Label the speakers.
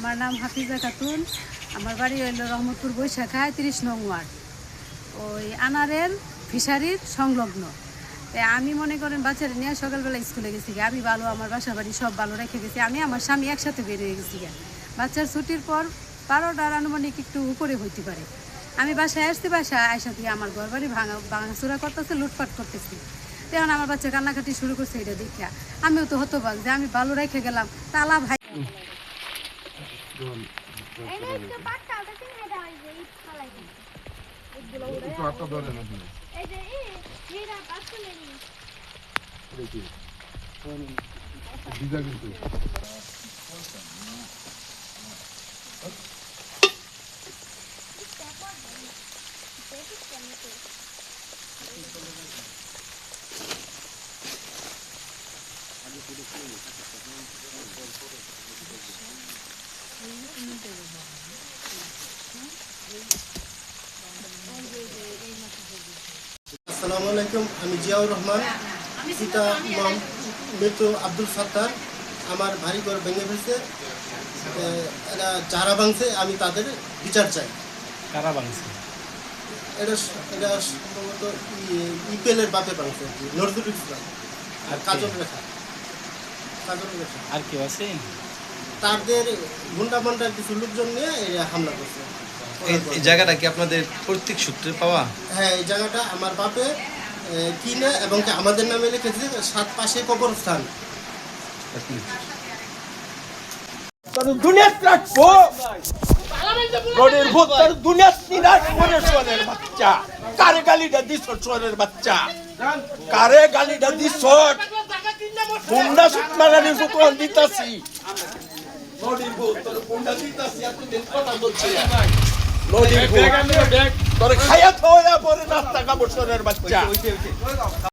Speaker 1: আমার নাম হাফিজা খাতুন। আমার বাড়ি হইল রহমতপুর বৈশাখায় 30 নং ওয়ার্ড, ওই আনারের ফিশারির সংলগ্ন। আমি মনে করেন বাচ্চারা নিয়ে সকালবেলা স্কুলে গেছি, আমি ভালো, আমার বাসা বাড়ি সব ভালো রেখে গেছি। আমি আমার স্বামী একসাথে বেরিয়ে গেছি। বাচ্চার ছুটির পর 12টার আনুমানিক একটু উপরে হইতে পারে। আমি বাসায় আসছি, বাসায় আয়সা দিয়ে আমার ঘর বাড়ি ভাঙাচোরা করতেছে, লুটপাট করতেছি। তখন আমার বাচ্চা কান্নাকাটি শুরু করছে। এটা দেখা আমিও তো হতবাক যে আমি ভালো রেখে গেলাম, তালা ভাই।
Speaker 2: আসসালামু আলাইকুম, আমি জিয়াউর রহমান, পিতা ইমাম মৃত আব্দুল সাত্তার। আমার ভারী ঘর ভেঙে ফেলছে, এরা যারা ভাঙছে, আমি তাদের বিচার চাই।
Speaker 3: কারা ভাঙছে?
Speaker 2: এটা সম্ভবত ইপিএলের বাপে ভাঙছে, নজরুল ইসলাম আর কাজল রেখা।
Speaker 3: আর কেউ আছে?
Speaker 2: তাদের গুন্ডা কিছু লোকজন নিয়ে হামলা করছে।
Speaker 4: এই জায়গাটা কি আপনাদের পৈতৃক সূত্রে পাওয়া?
Speaker 2: হ্যাঁ, এই জায়গাটা আমার বাপে কিনে এবং আমাদের নামে লিখেছে, 7 পাশে কবরস্থান।
Speaker 5: দুনিয়াত রাখবো রোডের ভূত, দুনিয়াত নিরাশ করে সোয়ালের বাচ্চা। কারে গালিটা দিছ সোয়ালের বাচ্চা? কারে গালিটা দিছ? গুন্ডা সুতমারানি সুতমান দিতাছি। রোডের ভূত তোর গুন্ডা দিতাছি, এতদিন কথা বলছি। রোডের ভূত তোর খায়া থয়া পরে নাস্তা খাবো সোয়ালের বাচ্চা।